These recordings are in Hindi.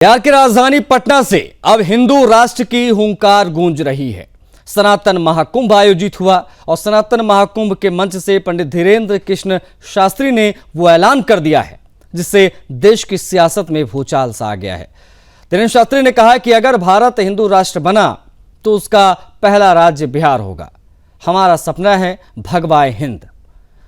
बिहार की राजधानी पटना से अब हिंदू राष्ट्र की हुंकार गूंज रही है। सनातन महाकुंभ आयोजित हुआ और सनातन महाकुंभ के मंच से पंडित धीरेन्द्र कृष्ण शास्त्री ने वो ऐलान कर दिया है जिससे देश की सियासत में भूचाल सा आ गया है। धीरेन्द्र शास्त्री ने कहा कि अगर भारत हिंदू राष्ट्र बना तो उसका पहला राज्य बिहार होगा। हमारा सपना है भगवाए हिंद।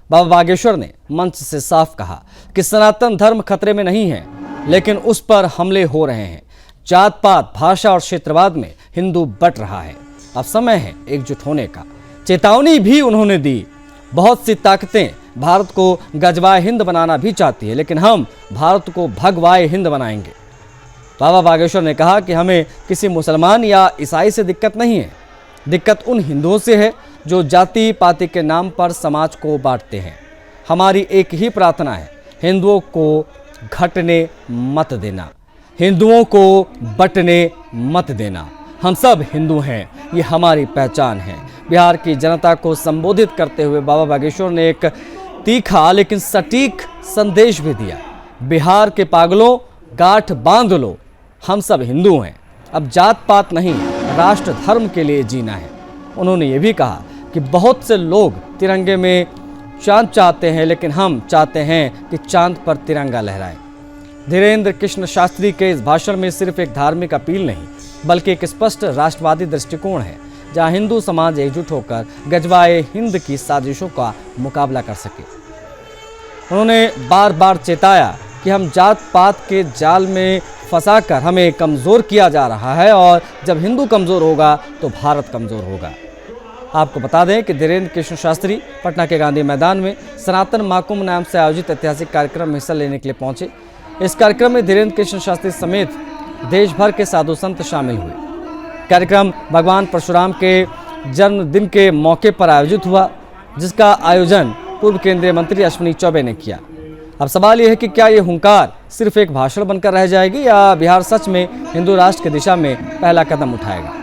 बाबा बागेश्वर ने मंच से साफ कहा कि सनातन धर्म खतरे में नहीं है, लेकिन उस पर हमले हो रहे हैं। जात पात, भाषा और क्षेत्रवाद में हिंदू बट रहा है। अब समय है एकजुट होने का। चेतावनी भी उन्होंने दी। बहुत सी ताकतें भारत को गजवाए हिंद बनाना भी चाहती है, लेकिन हम भारत को भगवाए हिंद बनाएंगे। बाबा बागेश्वर ने कहा कि हमें किसी मुसलमान या ईसाई से दिक्कत नहीं है। दिक्कत उन हिंदुओं से है जो जाति पाति के नाम पर समाज को बांटते हैं। हमारी एक ही प्रार्थना है, हिंदुओं को घटने मत देना, हिंदुओं को बंटने मत देना। हम सब हिंदू हैं, ये हमारी पहचान है। बिहार की जनता को संबोधित करते हुए बाबा बागेश्वर ने एक तीखा लेकिन सटीक संदेश भी दिया। बिहार के पागलों, गांठ बांध लो, हम सब हिंदू हैं। अब जात पात नहीं, राष्ट्र धर्म के लिए जीना है। उन्होंने ये भी कहा कि बहुत से लोग तिरंगे में चांद चाहते हैं, लेकिन हम चाहते हैं कि चांद पर तिरंगा लहराए। धीरेन्द्र कृष्ण शास्त्री के इस भाषण में सिर्फ एक धार्मिक अपील नहीं, बल्कि एक स्पष्ट राष्ट्रवादी दृष्टिकोण है, जहां हिंदू समाज एकजुट होकर गजवाए हिंद की साजिशों का मुकाबला कर सके। उन्होंने बार बार चेताया कि हम जात पात के जाल में फंसाकर हमें कमज़ोर किया जा रहा है, और जब हिंदू कमज़ोर होगा तो भारत कमज़ोर होगा। आपको बता दें कि धीरेन्द्र कृष्ण शास्त्री पटना के गांधी मैदान में सनातन महाकुंभ नाम से आयोजित ऐतिहासिक कार्यक्रम में हिस्सा लेने के लिए पहुंचे। इस कार्यक्रम में धीरेन्द्र कृष्ण शास्त्री समेत देश भर के साधु संत शामिल हुए। कार्यक्रम भगवान परशुराम के जन्मदिन के मौके पर आयोजित हुआ, जिसका आयोजन पूर्व केंद्रीय मंत्री अश्विनी चौबे ने किया। अब सवाल यह है कि क्या ये हुंकार सिर्फ एक भाषण बनकर रह जाएगी, या बिहार सच में हिंदू राष्ट्र की दिशा में पहला कदम उठाएगा।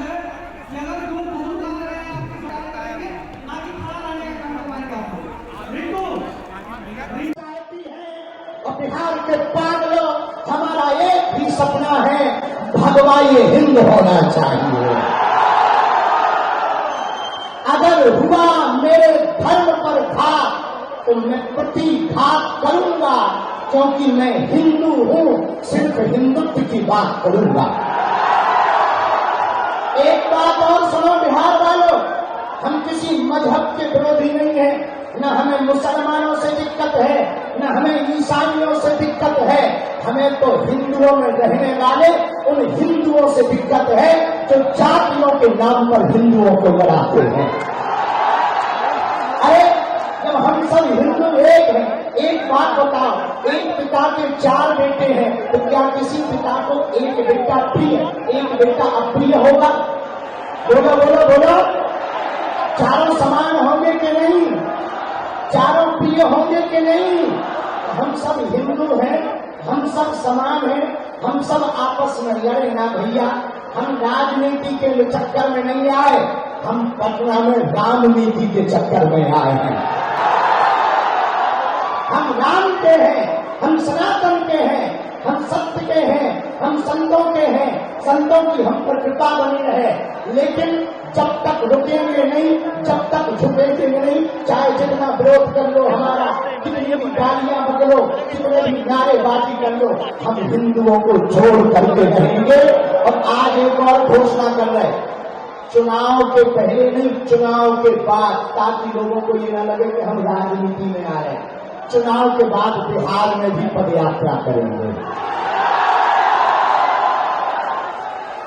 बिहार के पागलों, हमारा एक ही सपना है, भगवाए हिंद होना चाहिए। अगर हुआ मेरे धर्म पर घात तो मैं प्रतिघात करूंगा, क्योंकि मैं हिंदू हूं, सिर्फ हिंदुत्व की बात करूंगा। एक बात और सुनो बिहार वालों, हम किसी मजहब के विरोधी नहीं है, न हमें मुसलमानों से दिक्कत है, न हमें ईसाइयों से दिक्कत है। हमें तो हिंदुओं में रहने वाले उन हिंदुओं से दिक्कत है जो जातियों के नाम पर हिंदुओं को लड़ाते हैं। अरे जब हम सब हिंदू एक हैं, एक बात बताओ, एक पिता के 4 बेटे हैं, तो क्या किसी पिता को एक बेटा प्रिय, एक बेटा अप्रिय होगा? बोलो बोलो बोलो, चारों समान होंगे कि नहीं? चारों प्रिय होंगे कि नहीं? हम सब हिंदू हैं, हम सब समान हैं, हम सब आपस में लड़े ना भैया। हम राजनीति के चक्कर में नहीं आए, हम पटना में रामनीति के चक्कर में आए हैं। हम राम के हैं, हम सनातन के हैं, हम सत्य के हैं, हम संतों के हैं। संतों की हम पर कृपा बनी रहे, लेकिन जब तक रुकेंगे नहीं, जब तक झुकेंगे नहीं, चाहे जितना विरोध कर लो हमारा, कितनी भी गालियां बदलो, कितने भी नारेबाजी कर लो, हम हिंदुओं को जोड़ करके रहेंगे। और आज एक और घोषणा कर रहे, चुनाव के पहले नहीं, चुनाव के बाद, ताकि लोगों को ये न लगे कि हम राजनीति में आ रहे हैं। चुनाव के बाद बिहार में भी पदयात्रा करेंगे,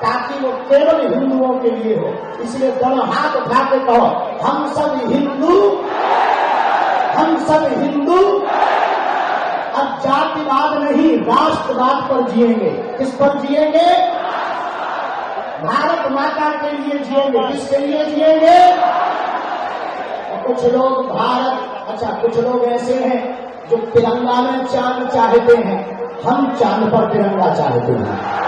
ताकि वो केवल हिंदुओं के लिए हो। इसलिए दोनों हाथ उठा के कहो, हम सब हिंदू, हम सब हिंदू। अब जातिवाद नहीं, राष्ट्रवाद पर जिएंगे। किस पर जिएंगे? भारत माता के लिए जिएंगे। किसके लिए जिएंगे? कुछ लोग भारत, अच्छा कुछ लोग ऐसे हैं जो तिरंगा में चांद चाहते हैं, हम चांद पर तिरंगा चाहते हैं।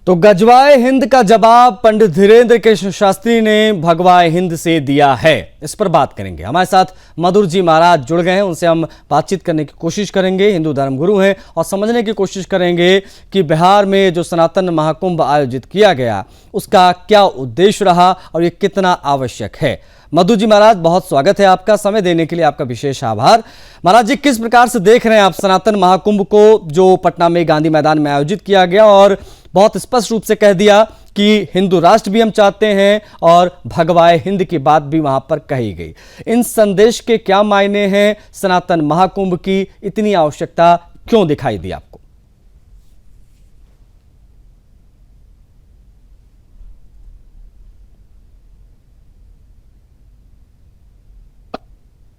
तो गजवाए हिंद का जवाब पंडित धीरेन्द्र कृष्ण शास्त्री ने भगवाए हिंद से दिया है। इस पर बात करेंगे। हमारे साथ मधुर जी महाराज जुड़ गए हैं, उनसे हम बातचीत करने की कोशिश करेंगे। हिंदू धर्मगुरु हैं और समझने की कोशिश करेंगे कि बिहार में जो सनातन महाकुंभ आयोजित किया गया उसका क्या उद्देश्य रहा और ये कितना आवश्यक है। मधुर जी महाराज, बहुत स्वागत है आपका, समय देने के लिए आपका विशेष आभार। महाराज जी, किस प्रकार से देख रहे हैं आप सनातन महाकुंभ को जो पटना में गांधी मैदान में आयोजित किया गया और बहुत स्पष्ट रूप से कह दिया कि हिंदू राष्ट्र भी हम चाहते हैं और भगवाए हिंद की बात भी वहां पर कही गई। इन संदेश के क्या मायने हैं? सनातन महाकुंभ की इतनी आवश्यकता क्यों दिखाई दी आपको?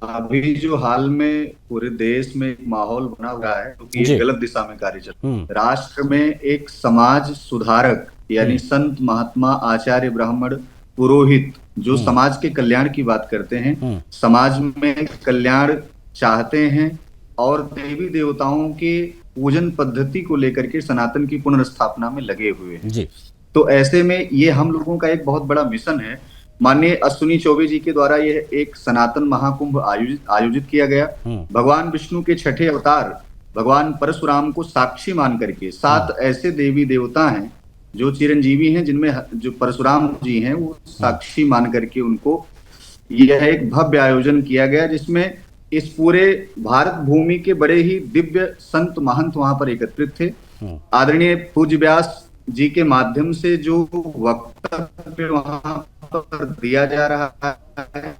अभी जो हाल में पूरे देश में एक माहौल बना हुआ है क्योंकि ये गलत दिशा में कार्य चल रहा है। राष्ट्र में एक समाज सुधारक यानी संत महात्मा आचार्य ब्राह्मण पुरोहित जो समाज के कल्याण की बात करते हैं, समाज में कल्याण चाहते हैं और देवी देवताओं के पूजन पद्धति को लेकर के सनातन की पुनर्स्थापना में लगे हुए हैं जी। तो ऐसे में ये हम लोगों का एक बहुत बड़ा मिशन है। माननीय अश्विनी चौबे जी के द्वारा यह एक सनातन महाकुंभ आयोजित किया गया। भगवान विष्णु के छठे अवतार भगवान परशुराम को साक्षी मान करके 7 ऐसे देवी देवता हैं जो चिरंजीवी हैं, जिनमें जो परशुराम जी हैं वो साक्षी मान करके उनको यह एक भव्य आयोजन किया गया, जिसमें इस पूरे भारत भूमि के बड़े ही दिव्य संत महंत वहां पर एकत्रित थे। आदरणीय पूज्य व्यास जी के माध्यम से जो वक्तव्य वहां पर दिया जा रहा है,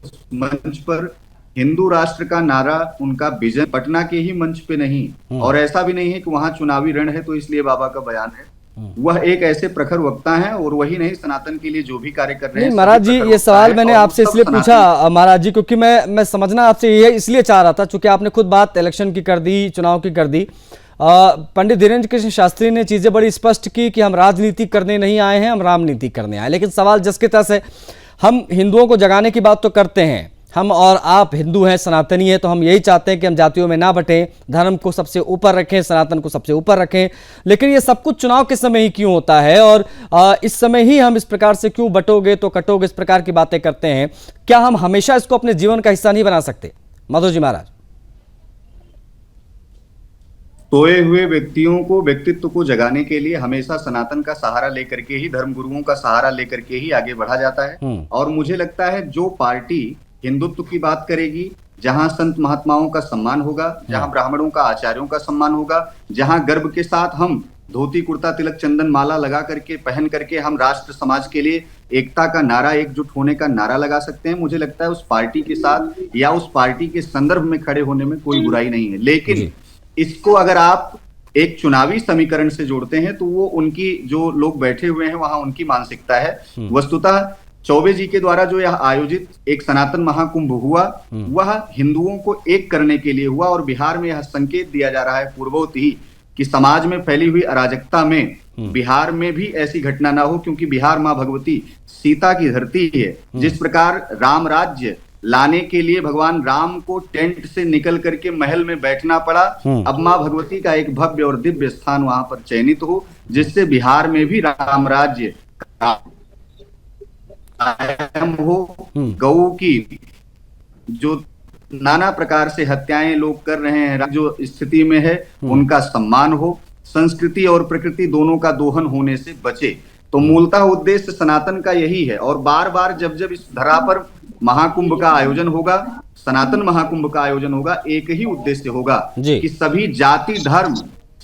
उस मंच पर हिंदू राष्ट्र का नारा, उनका विजन पटना के ही मंच पे नहीं, और ऐसा भी नहीं है कि वहां चुनावी रण है तो इसलिए बाबा का बयान है। वह एक ऐसे प्रखर वक्ता हैं और वही नहीं, सनातन के लिए जो भी कार्य कर रहे हैं। महाराज जी, ये सवाल मैंने आपसे इसलिए पूछा महाराज जी क्योंकि मैं समझना आपसे ये इसलिए चाह रहा था, चूंकि आपने खुद बात इलेक्शन की कर दी, चुनाव की कर दी। पंडित धीरेन्द्र कृष्ण शास्त्री ने चीजें बड़ी स्पष्ट की कि हम राजनीति करने नहीं आए हैं, हम रामनीति करने आए। लेकिन सवाल जिस के तरह से हम हिंदुओं को जगाने की बात तो करते हैं, हम और आप हिंदू हैं, सनातनी हैं, तो हम यही चाहते हैं कि हम जातियों में ना बटें, धर्म को सबसे ऊपर रखें, सनातन को सबसे ऊपर रखें। लेकिन ये सब कुछ चुनाव के समय ही क्यों होता है और इस समय ही हम इस प्रकार से क्यों बटोगे तो कटोगे, इस प्रकार की बातें करते हैं? क्या हम हमेशा इसको अपने जीवन का हिस्सा नहीं बना सकते? मधुर जी महाराज। सोए हुए व्यक्तित्व को जगाने के लिए हमेशा सनातन का सहारा लेकर के ही, धर्म गुरुओं का सहारा लेकर के ही आगे बढ़ा जाता है। और मुझे लगता है जो पार्टी हिंदुत्व की बात करेगी, जहां संत महात्माओं का सम्मान होगा, जहां ब्राह्मणों का, आचार्यों का सम्मान होगा, जहां गर्व के साथ हम धोती कुर्ता तिलक चंदन माला लगा करके पहन करके हम राष्ट्र समाज के लिए एकता का नारा, एकजुट होने का नारा लगा सकते हैं, मुझे लगता है उस पार्टी के साथ या उस पार्टी के संदर्भ में खड़े होने में कोई बुराई नहीं है। लेकिन इसको अगर आप एक चुनावी समीकरण से जोड़ते हैं तो वो उनकी, जो लोग बैठे हुए हैं वहां, उनकी मानसिकता है। वस्तुतः चौबे जी के द्वारा जो यह आयोजित एक सनातन महाकुंभ हुआ, वह हिंदुओं को एक करने के लिए हुआ और बिहार में यह संकेत दिया जा रहा है पूर्ववत ही कि समाज में फैली हुई अराजकता में बिहार में भी ऐसी घटना ना हो, क्योंकि बिहार मां भगवती सीता की धरती है। जिस प्रकार राम राज्य लाने के लिए भगवान राम को टेंट से निकल करके महल में बैठना पड़ा, अब मां भगवती का एक भव्य और दिव्य स्थान वहां पर चयनित हो, जिससे बिहार में भी राम राज्य कायम हो। गऊ की जो नाना प्रकार से हत्याएं लोग कर रहे हैं, जो स्थिति में है, उनका सम्मान हो, संस्कृति और प्रकृति दोनों का दोहन होने से बचे। तो मूलतः उद्देश्य सनातन का यही है। और बार बार जब इस धरा पर महाकुंभ का आयोजन होगा, सनातन महाकुंभ का आयोजन होगा, एक ही उद्देश्य होगा कि सभी जाति, धर्म,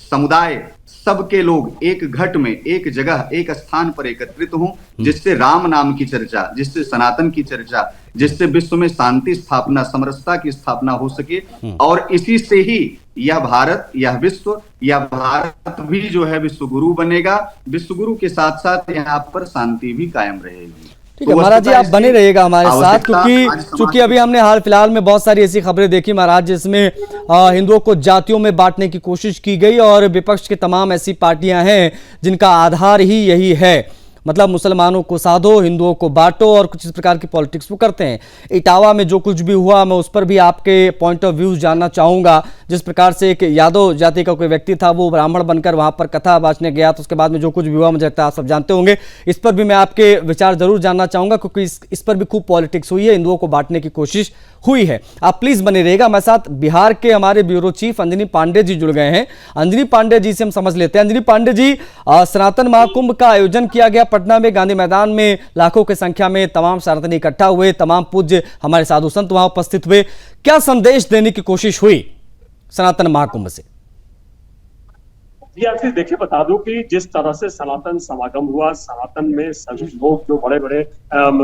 समुदाय, सबके लोग एक घट में, एक जगह, एक स्थान पर एकत्रित हों, जिससे राम नाम की चर्चा, जिससे सनातन की चर्चा, जिससे विश्व में शांति स्थापना, समरसता की स्थापना हो सके। और इसी से ही यह भारत, यह विश्व, यह भारत भी जो है विश्व गुरु बनेगा। विश्व गुरु के साथ साथ यहाँ पर शांति भी कायम रहेगी। ठीक है महाराज जी, आप बने रहिएगा हमारे साथ, क्योंकि अभी हमने हाल फिलहाल में बहुत सारी ऐसी खबरें देखी महाराज, जिसमें हिंदुओं को जातियों में बांटने की कोशिश की गई और विपक्ष के तमाम ऐसी पार्टियां हैं जिनका आधार ही यही है। मतलब मुसलमानों को साधो, हिंदुओं को बांटो और कुछ इस प्रकार की पॉलिटिक्स वो करते हैं। इटावा में जो कुछ भी हुआ, मैं उस पर भी आपके पॉइंट ऑफ व्यू जानना चाहूँगा। जिस प्रकार से एक यादव जाति का कोई व्यक्ति था, वो ब्राह्मण बनकर वहाँ पर कथा बाँचने गया, तो उसके बाद में जो कुछ भी हुआ, मुझे लगता है आप सब जानते होंगे। इस पर भी मैं आपके विचार जरूर जानना चाहूँगा, क्योंकि इस पर भी खूब पॉलिटिक्स हुई है, हिंदुओं को बांटने की कोशिश हुई है। आप प्लीज़ बने रहिएगा। हमारे साथ बिहार के हमारे ब्यूरो चीफ अंजनी पांडे जी जुड़ गए हैं। अंजनी पांडे जी से हम समझ लेते हैं। अंजनी पांडे जी, सनातन महाकुंभ का आयोजन किया गया पटना में, गांधी मैदान में लाखों की संख्या में तमाम सनातनी इकट्ठा हुए, तमाम पूज्य हमारे साधु संत वहां उपस्थित हुए। क्या संदेश देने की कोशिश हुई सनातन महाकुंभ से? जी आखिर देखिए, बता दूं कि जिस तरह से सनातन समागम हुआ, सनातन में सभी लोग जो बड़े बड़े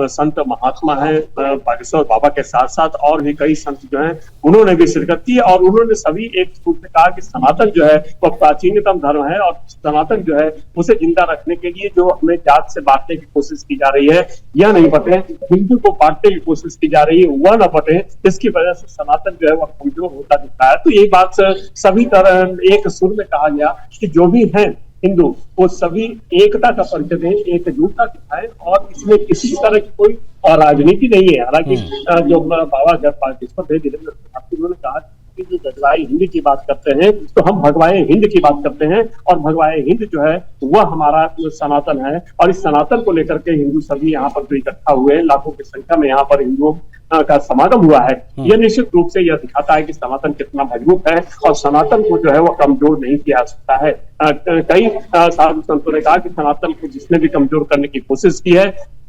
संत महात्मा हैं, बागेश्वर बाबा के साथ साथ और भी कई संत जो हैं, उन्होंने भी शिरकत की और उन्होंने सभी एक सूत्र में कहा कि सनातन जो है वो प्राचीनतम धर्म है और सनातन जो है उसे जिंदा रखने के लिए जो हमें जात से बांटने की कोशिश की जा रही है, यह नहीं बटे, हिंदू को बांटने की कोशिश की जा रही है, वह न बटे, इसकी वजह से सनातन जो है वह कमजोर होता दिख रहा है। तो ये बात सभी तरह एक सुर में कहा गया कि जो भी हैं हिंदू वो सभी एकता का परिचय दें, एकजुटता दिखाएं और इसमें किसी तरह की कोई राजनीति नहीं है। हालांकि जो बाबा बागेश्वर धीरेन्द्र उन्होंने कहा कि जो गजवाए हिंद की बात करते हैं तो हम भगवाए हिंद की बात करते हैं और भगवाए हिंद जो है वह हमारा सनातन है और इस सनातन को लेकर के हिंदू सभी यहाँ पर जो इकट्ठा हुए हैं, लाखों की संख्या में यहाँ पर हिंदुओं का समागम हुआ है। यह निश्चित रूप से यह दिखाता है कि सनातन कितना मजबूत है और सनातन को जो है वह कमजोर नहीं किया जा सकता है। कई साधु संतों ने कहा कि सनातन को जिसने भी कमजोर करने की कोशिश की है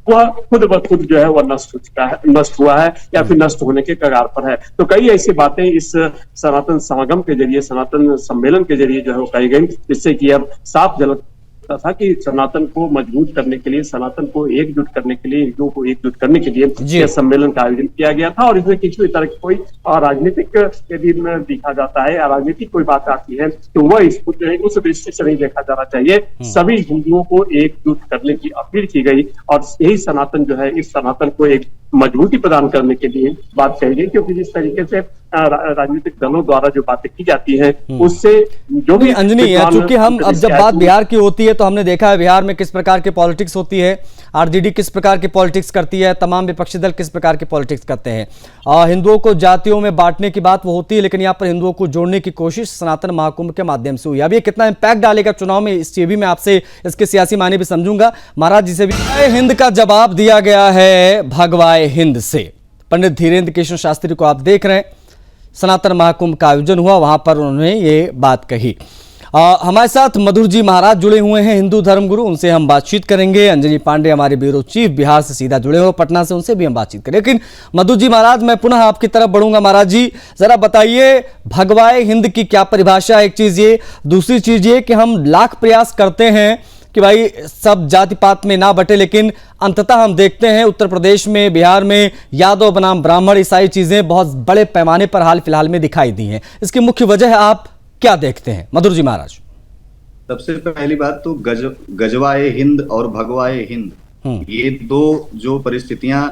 वह खुद ब खुद जो है वह नष्ट हो चुका है, नष्ट हुआ है या फिर नष्ट होने के कगार पर है। तो कई ऐसी बातें इस सनातन समागम के जरिए, सनातन सम्मेलन के जरिए जो है वो कही गई, जिससे कि अब साफ झलक था कि सनातन को मजबूत करने के लिए, सनातन को एकजुट करने के लिए, हिंदुओं को एकजुट करने के लिए यह सम्मेलन का आयोजन किया गया था। और इसमें किसी भी तरह की कोई राजनीतिक यदि देखा जाता है या राजनीतिक कोई बात आती है तो वह इसको जो है उस दृष्टि से नहीं देखा जाना चाहिए। सभी हिंदुओं को एकजुट करने की अपील की गई और यही सनातन जो है, इस सनातन को एक मजबूती प्रदान करने के लिए बात कही गई, क्योंकि जिस तरीके से राजनीतिक दलों द्वारा जो बातें की जाती है उससे जो भी अंजनी, चूंकि हम अब जब बात बिहार की होती है तो हमने देखा है बिहार में किस प्रकार की पॉलिटिक्स होती है, आरजेडी किस प्रकार की पॉलिटिक्स करती है, तमाम विपक्षी दल किस प्रकार की पॉलिटिक्स करते हैं। हिंदुओं को जातियों में बांटने की बात वो होती है, लेकिन यहाँ पर हिंदुओं को जोड़ने की कोशिश सनातन महाकुंभ के माध्यम से हुई। अब ये कितना इंपैक्ट डालेगा चुनाव में, इस चीज भी मैं आपसे इसके सियासी मायने भी समझूंगा। महाराज जी से भी हिंद का जवाब दिया गया है भगवाए हिंद से। पंडित धीरेन्द्र कृष्ण शास्त्री को आप देख रहे हैं, सनातन महाकुंभ का आयोजन हुआ, वहां पर उन्होंने ये बात कही। हमारे साथ मधुर जी महाराज जुड़े हुए हैं, हिंदू धर्मगुरु, उनसे हम बातचीत करेंगे। अंजनी पांडे हमारे ब्यूरो चीफ बिहार से सीधा जुड़े हुए पटना से, उनसे भी हम बातचीत करें। लेकिन मधुर जी महाराज, मैं पुनः आपकी तरफ बढ़ूंगा। महाराज जी जरा बताइए, भगवाए हिंद की क्या परिभाषा है? एक चीज ये, दूसरी चीज ये कि हम लाख प्रयास करते हैं कि भाई सब जाति पात में ना बटे, लेकिन अंततः हम देखते हैं उत्तर प्रदेश में, बिहार में यादव बनाम ब्राह्मण, ईसाई चीजें बहुत बड़े पैमाने पर हाल फिलहाल में दिखाई दी हैं। इसकी मुख्य वजह आप क्या देखते हैं मधुर जी महाराज? सबसे पहली बात तो गजवाए हिंद और भगवाए हिंद, ये दो जो परिस्थितियां,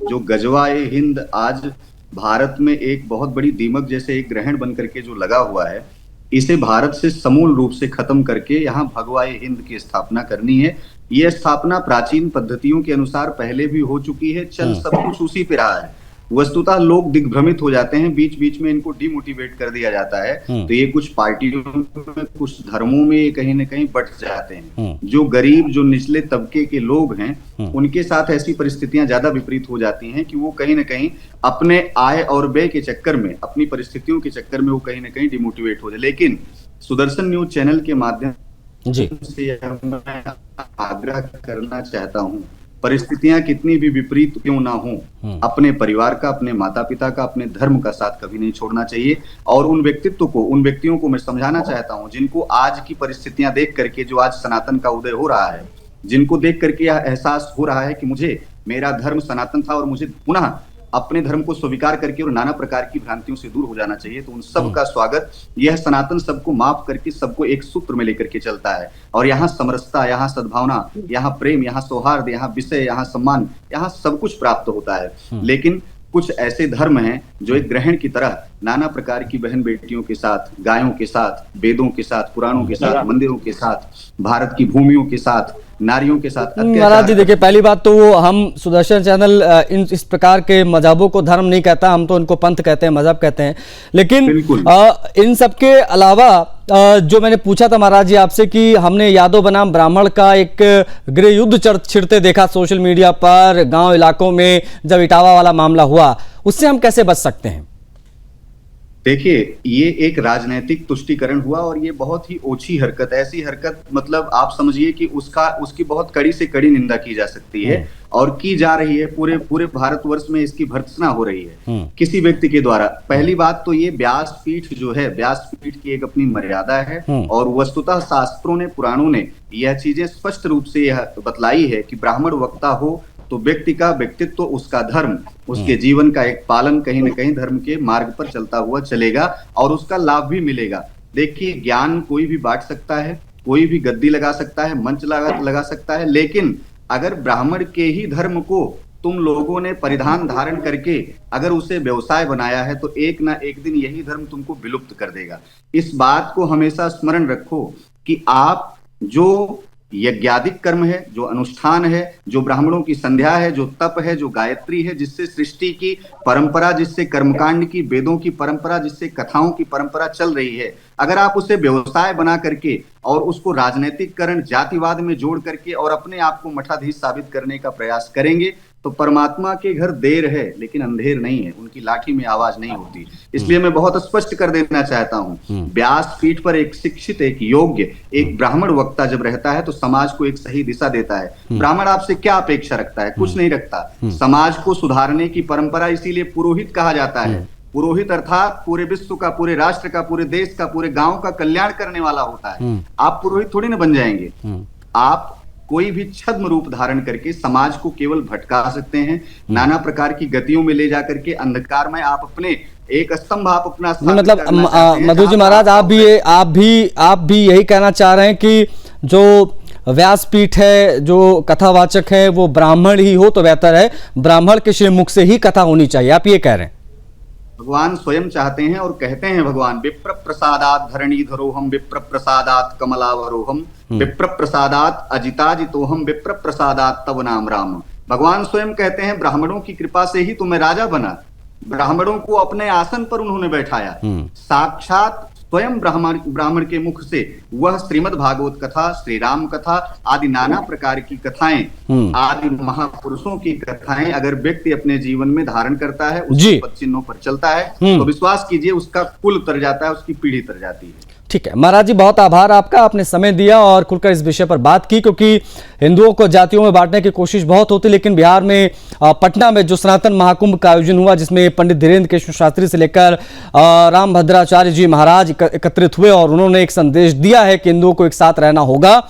जो गजवाए हिंद आज भारत में एक बहुत बड़ी दीमक जैसे एक ग्रहण बन करके जो लगा हुआ है, इसे भारत से समूल रूप से खत्म करके यहाँ भगवाए हिंद की स्थापना करनी है। यह स्थापना प्राचीन पद्धतियों के अनुसार पहले भी हो चुकी है, चल सब कुछ उसी पे रहा है। वस्तुतः लोग दिग्भ्रमित हो जाते हैं, बीच बीच में इनको डिमोटिवेट कर दिया जाता है, तो ये कुछ पार्टियों में, कुछ धर्मों में ये कहीं ना कहीं बट जाते हैं। जो गरीब, जो निचले तबके के लोग हैं, उनके साथ ऐसी परिस्थितियां ज्यादा विपरीत हो जाती हैं कि वो कहीं ना कहीं अपने आय और व्यय के चक्कर में, अपनी परिस्थितियों के चक्कर में वो कहीं ना कहीं डिमोटिवेट हो जाए। लेकिन सुदर्शन न्यूज चैनल के माध्यम से मैं आग्रह करना चाहता हूँ, परिस्थितियां कितनी भी विपरीत क्यों ना हो, अपने परिवार का, अपने माता पिता का, अपने धर्म का साथ कभी नहीं छोड़ना चाहिए। और उन व्यक्तियों को मैं समझाना चाहता हूं जिनको आज की परिस्थितियां देख करके, जो आज सनातन का उदय हो रहा है, जिनको देख करके यह एहसास हो रहा है कि मुझे, मेरा धर्म सनातन था और मुझे पुनः अपने धर्म को स्वीकार करके और नाना प्रकार की भ्रांतियों से दूर हो जाना चाहिए, तो उन सबका स्वागत। यह सनातन सबको माफ करके सबको एक सूत्र में लेकर के चलता है और यहाँ समरसता, यहाँ सद्भावना, यहाँ प्रेम, यहाँ सौहार्द, यहाँ विषय, यहाँ सम्मान, यहाँ सब कुछ प्राप्त होता है। लेकिन कुछ ऐसे धर्म हैं जो एक ग्रहण की तरह नाना प्रकार की बहन बेटियों के साथ, गायों के साथ, वेदों के साथ, पुराणों के साथ, मंदिरों के साथ, भारत की भूमियों के साथ, नारियों के साथ महाराज जी देखिए, पहली बात तो वो हम सुदर्शन चैनल इस प्रकार के मजहबों को धर्म नहीं कहता, हम तो इनको पंथ कहते हैं, मजहब कहते हैं। लेकिन इन सब के अलावा जो मैंने पूछा था महाराज जी आपसे कि हमने यादव बनाम ब्राह्मण का एक गृह युद्ध छिड़ते देखा सोशल मीडिया पर, गांव इलाकों में जब इटावा वाला मामला हुआ, उससे हम कैसे बच सकते हैं? देखिए, ये एक राजनीतिक तुष्टीकरण हुआ और ये बहुत ही ओछी हरकत, ऐसी हरकत मतलब आप समझिए कि उसकी बहुत कड़ी से कड़ी निंदा की जा सकती है और की जा रही है। पूरे भारतवर्ष में इसकी भर्त्सना हो रही है किसी व्यक्ति के द्वारा। पहली बात तो ये व्यासपीठ जो है, व्यासपीठ की एक अपनी मर्यादा है और वस्तुतः शास्त्रों ने, पुराणों ने यह चीजें स्पष्ट रूप से यह बतलाई है कि ब्राह्मण वक्ता हो तो व्यक्ति का व्यक्तित्व, उसका धर्म, उसके जीवन का एक पालन कहीं न कहीं धर्म के मार्ग पर चलता हुआ चलेगा और उसका लाभ भी मिलेगा। देखिए, ज्ञान कोई भी बांट सकता है, कोई भी गद्दी लगा सकता है, मंच लगा सकता है, लेकिन अगर ब्राह्मण के ही धर्म को तुम लोगों ने परिधान धारण करके अगर उसे व्यवसाय बनाया है तो एक ना एक दिन यही धर्म तुमको विलुप्त कर देगा। इस बात को हमेशा स्मरण रखो कि आप जो यज्ञादिक कर्म है, जो अनुष्ठान है, जो ब्राह्मणों की संध्या है, जो तप है, जो गायत्री है, जिससे सृष्टि की परंपरा, जिससे कर्मकांड की, वेदों की परंपरा, जिससे कथाओं की परंपरा चल रही है, अगर आप उसे व्यवसाय बना करके और उसको राजनीतिकरण, जातिवाद में जोड़ करके और अपने आप को मठाधीश साबित करने का प्रयास करेंगे तो परमात्मा के घर देर है लेकिन अंधेर नहीं है, उनकी लाठी में आवाज नहीं होती। इसलिए मैं बहुत स्पष्ट कर देना चाहता हूं, व्यासपीठ पर एक शिक्षित, एक योग्य, एक ब्राह्मण वक्ता जब रहता है तो समाज को एक सही दिशा देता है। ब्राह्मण आपसे क्या अपेक्षा रखता है? कुछ नहीं रखता। समाज को सुधारने की परंपरा, इसीलिए पुरोहित कहा जाता है। पुरोहित अर्थात पूरे विश्व का, पूरे राष्ट्र का, पूरे देश का, पूरे गांव का कल्याण करने वाला होता है। आप पुरोहित थोड़ी ना बन जाएंगे। आप कोई भी छद्म रूप धारण करके समाज को केवल भटका सकते हैं, नाना प्रकार की गतियों में ले जाकर के अंधकार में आप अपने एक स्तंभ, आप अपना मतलब मधु जी महाराज, आप भी यही कहना चाह रहे हैं कि जो व्यासपीठ है, जो कथावाचक है, वो ब्राह्मण ही हो तो बेहतर है, ब्राह्मण के श्रीमुख से ही कथा होनी चाहिए, आप ये कह रहे हैं? भगवान स्वयं चाहते हैं और कहते हैं, भगवान विप्र प्रसादात धरणीधरोहम, विप्र प्रसादात कमलावरोहम, विप्र प्रसादात अजिताजितोहम, विप्र प्रसादात तव नाम राम। भगवान स्वयं कहते हैं, ब्राह्मणों की कृपा से ही तो मैं राजा बना, ब्राह्मणों को अपने आसन पर उन्होंने बैठाया। साक्षात स्वयं ब्राह्मण के मुख से वह श्रीमद् भागवत कथा, श्री राम कथा आदि नाना प्रकार की कथाएं, आदि महापुरुषों की कथाएं अगर व्यक्ति अपने जीवन में धारण करता है, उसके पद चिन्हों पर चलता है तो विश्वास कीजिए उसका कुल तर जाता है, उसकी पीढ़ी तर जाती है। ठीक है महाराज जी, बहुत आभार आपका, आपने समय दिया और खुलकर इस विषय पर बात की, क्योंकि हिंदुओं को जातियों में बांटने की कोशिश बहुत होती, लेकिन बिहार में पटना में जो सनातन महाकुंभ का आयोजन हुआ, जिसमें पंडित धीरेन्द्र कृष्ण शास्त्री से लेकर रामभद्राचार्य जी महाराज एकत्रित हुए और उन्होंने एक संदेश दिया है कि हिंदुओं को एक साथ रहना होगा